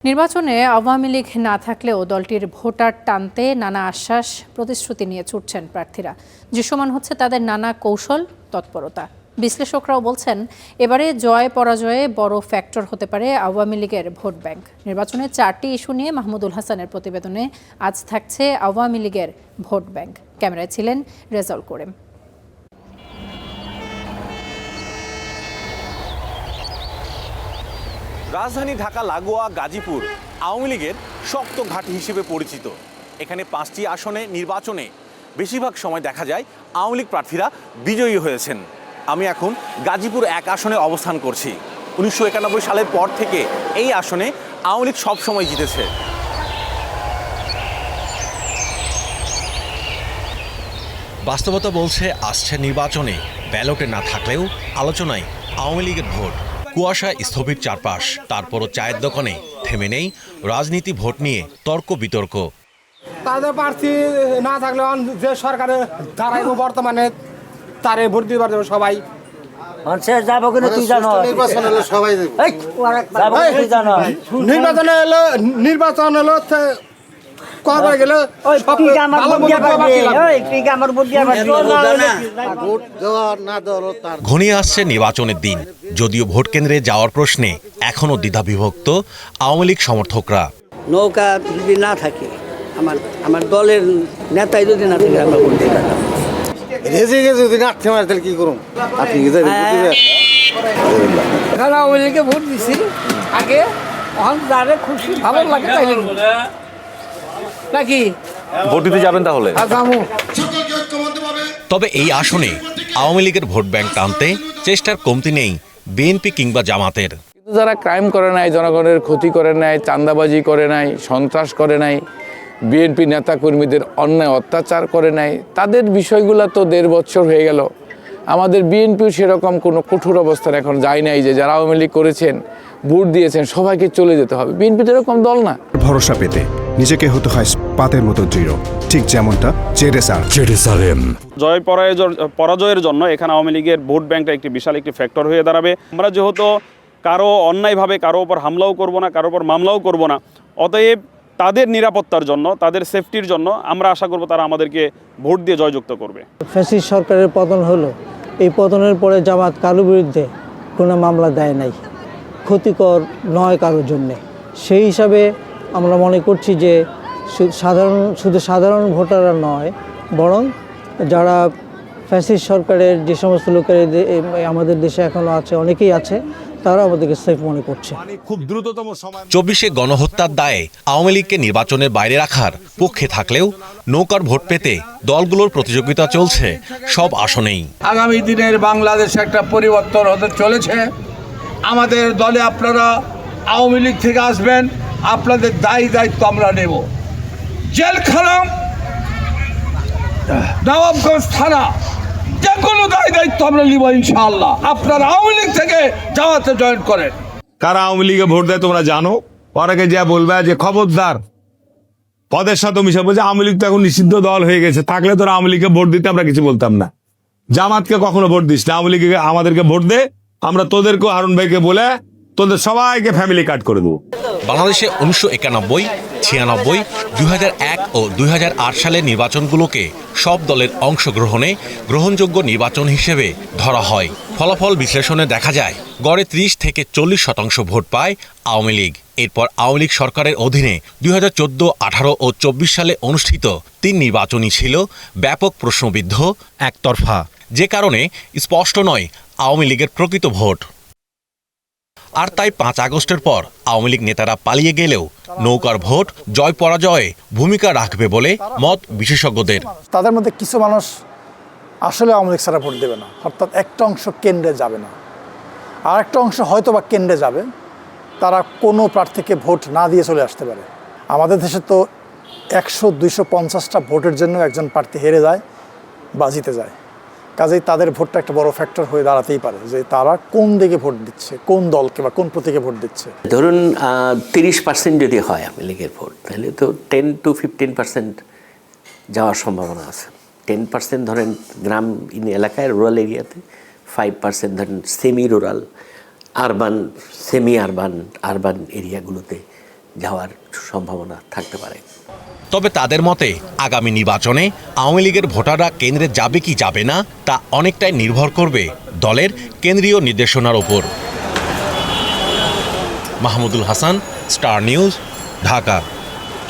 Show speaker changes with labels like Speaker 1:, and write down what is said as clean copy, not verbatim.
Speaker 1: নির্বাচনে আওয়ামী লীগ না থাকলেও দলটির ভোটার টানতে নানা আশ্বাস প্রতিশ্রুতি নিয়ে ছুটছেন প্রার্থীরা, দৃশ্যমান হচ্ছে তাদের নানা কৌশল তৎপরতা। বিশ্লেষকরাও বলছেন এবারে জয় পরাজয়ে বড় ফ্যাক্টর হতে পারে আওয়ামী লীগের ভোট ব্যাংক। নির্বাচনে 4টি ইস্যু নিয়ে মাহমুদুল হাসানের প্রতিবেদনে আজ থাকছে আওয়ামী লীগের ভোট ব্যাংক। ক্যামেরায় ছিলেন রেজাউল করিম।
Speaker 2: রাজধানী ঢাকা লাগোয়া গাজীপুর আওয়ামী লীগের শক্ত ঘাঁটি হিসেবে পরিচিত। এখানে 5টি আসনে নির্বাচনে বেশিরভাগ সময় দেখা যায় আওয়ামী লীগ প্রার্থীরা বিজয়ী হয়েছেন। আমি এখন গাজীপুর 1 আসনে অবস্থান করছি। 1991 সালের পর থেকে এই আসনে আওয়ামী লীগ সবসময় জিতেছে।
Speaker 3: বাস্তবতা বলছে আসছে নির্বাচনে ব্যালটে না থাকলেও আলোচনায় আওয়ামী লীগের ভোট। কুয়াশা স্থবির চারপাশ, তারপরও চায়ের দোকানে থেমে নেই রাজনীতি। ভোট নিয়ে তর্ক বিতর্ক।
Speaker 4: তাদের প্রার্থী না থাকলে যে সরকারে দাঁড়াইব বর্তমানে তারে ভোট দিতে পারবে সবাই। নির্বাচন হলো কবে গেলে
Speaker 3: ঘনিয়ে আসছে নির্বাচনের দিন, যদিও ভোট কেন্দ্রে যাওয়ার প্রশ্নে এখনো দ্বিধাবিভক্ত আওয়ামী লীগ সমর্থকরা।
Speaker 5: নৌকা যদি না থাকে, আমার দলের নেতাই যদি না থাকে, আমরা ভোট দিতে পারতাম।
Speaker 4: যদি নাচতে মারে তাহলে কি করুন? আপনি আওয়ামী লীগে ভোট দিছি আগে, খুশি ভালো লাগে নাকি
Speaker 2: ভোট দিতে যাবেন তাহলে?
Speaker 3: তবে এই আসনে আওয়ামী লীগের ভোট ব্যাংক টানতে চেষ্টার কমতি নেই বিএনপি কিংবা জামাতের।
Speaker 6: যারা ক্রাইম করে নাই, জনগণের ক্ষতি করে নাই, চাঁদাবাজি করে নাই, সন্ত্রাস করে নাই, বিএনপি নেতাকর্মীদের অন্যায় অত্যাচার করে নাই, তাদের বিষয়গুলো তো 1.5 বছর হয়ে গেল। আমাদের বিএনপির সেরকম কোনো কঠোর অবস্থান এখন যায় নাই যে যারা আওয়ামী লীগ করেছেন, ভোট দিয়েছেন, সবাইকে চলে যেতে হবে। বিএনপি তো এরকম দল না।
Speaker 7: ভরসা পেতে নিজেকে হতে হয় পাতের মতো দৃঢ়, ঠিক যেমনটা জেরুসালেম।
Speaker 8: জয় পরাজয়ের জন্য এখানে আওয়ামী লীগের ভোট ব্যাংকটা একটি বিশাল একটি ফ্যাক্টর হয়ে দাঁড়াবে। আমরা যেহেতু কারো অন্যায়ভাবে কারো ওপর হামলাও করব না, কারো ওপর মামলাও করব না, অতএব তাদের নিরাপত্তার জন্য, তাদের সেফটির জন্য আমরা আশা করব তারা আমাদেরকে ভোট দিয়ে জয়যুক্ত করবে।
Speaker 9: ফ্যাসিস্ট সরকারের পতন হলো, এই পতনের পরে জামাত কারোর বিরুদ্ধে কোনো মামলা দেয় নাই, ক্ষতিকর নয় কারোর জন্যে। সেই হিসাবে আমরা মনে করছি যে শুধু সাধারণ ভোটাররা নয়, বরং যারা ফ্যাসিস্ট সরকারের যে সমস্ত লোকের আমাদের দেশে এখনও আছে, অনেকেই আছে, তারা আমাদেরকে সেফ মনে করছে।
Speaker 2: খুব দ্রুততম সময়
Speaker 3: 24-এ গণহত্যার দায়ে আওয়ামী লীগকে নির্বাচনের বাইরে রাখার পক্ষে থাকলেও নৌকার ভোট পেতে দলগুলোর প্রতিযোগিতা চলছে সব আসনেই।
Speaker 10: আগামী দিনের বাংলাদেশে একটা পরিবর্তন হতে চলেছে। আমাদের দলে আপনারা আওয়ামী লীগ থেকে আসবেন, আপনাদের দায়িত্ব আমরা নেব। জেলখানা, নবাবগঞ্জ থানা, যে কোনো দায়িত্ব আমরা নিব ইনশাআল্লাহ। আপনারা আওয়ামী লীগ থেকে জামাতে জয়েন করেন।
Speaker 11: কারা আওয়ামী লীগে ভোট দেয় তোমরা জানো? পরে যা বলবে যে খবরদার পদের সাথে মিশে বলছে আওয়ামী লীগ তো এখন নিষিদ্ধ দল হয়ে গেছে, থাকলে তোরা আওয়ামী লীগকে ভোট দিতে আমরা কিছু বলতাম না। জামাতকে কখনো ভোট দিস না, আওয়ামী লীগকে আমাদেরকে ভোট দে, আমরা তোদেরকেও হারুন ভাইকে বলে তোদের সবাইকে ফ্যামিলি কার্ড করে দেবো।
Speaker 3: বাংলাদেশে 1991, 96, 2001 ও 2008 সালের নির্বাচনগুলোকে সব দলের অংশগ্রহণে গ্রহণযোগ্য নির্বাচন হিসেবে ধরা হয়। ফলাফল বিশ্লেষণে দেখা যায় গড়ে 30 থেকে 40% ভোট পায় আওয়ামী লীগ। এরপর আওয়ামী লীগ সরকারের অধীনে 2014, 18 ও 24 সালে অনুষ্ঠিত 3 নির্বাচনই ছিল ব্যাপক প্রশ্নবিদ্ধ, একতরফা, যে কারণে স্পষ্ট নয় আওয়ামী লীগের প্রকৃত ভোট। আর তাই 5 আগস্টের পর আওয়ামী লীগ নেতারা পালিয়ে গেলেও নৌকার ভোট জয় পরাজয়ে ভূমিকা রাখবে বলে মত বিশেষজ্ঞদের।
Speaker 4: তাদের মধ্যে কিছু মানুষ আসলে আওয়ামী লীগ ছাড়া ভোট দেবে না, অর্থাৎ একটা অংশ কেন্দ্রে যাবে না, আর একটা অংশ হয়তো বা কেন্দ্রে যাবে, তারা কোনো প্রার্থীকে ভোট না দিয়ে চলে আসতে পারে। আমাদের দেশে তো 100-250টা ভোটের জন্য একজন প্রার্থী হেরে যায় বা জিতে যায়। কাজেই তাদের ভোটটা একটা বড় ফ্যাক্টর হয়ে দাঁড়াতেই পারে যে তারা কোন দিকে ভোট দিচ্ছে, কোন দলকে বা কোন প্রতীকে ভোট দিচ্ছে।
Speaker 5: ধরুন 30% যদি হয় আওয়ামী লীগের ভোট, তাহলে তো 10 to 15% যাওয়ার সম্ভাবনা আছে। 10% ধরেন গ্রাম এলাকায়, রুরাল এরিয়াতে, 5% ধরেন semi rural, urban, semi urban এরিয়াগুলোতে যাওয়ার সম্ভাবনা থাকতে পারে।
Speaker 3: তবে তাদের মতে আগামী নির্বাচনে আওয়ামী লীগের ভোটাররা কেন্দ্রে যাবে কি যাবে না তা অনেকটাই নির্ভর করবে দলের কেন্দ্রীয় নির্দেশনার উপর। Mahmudul Hasan, star news, Dhaka.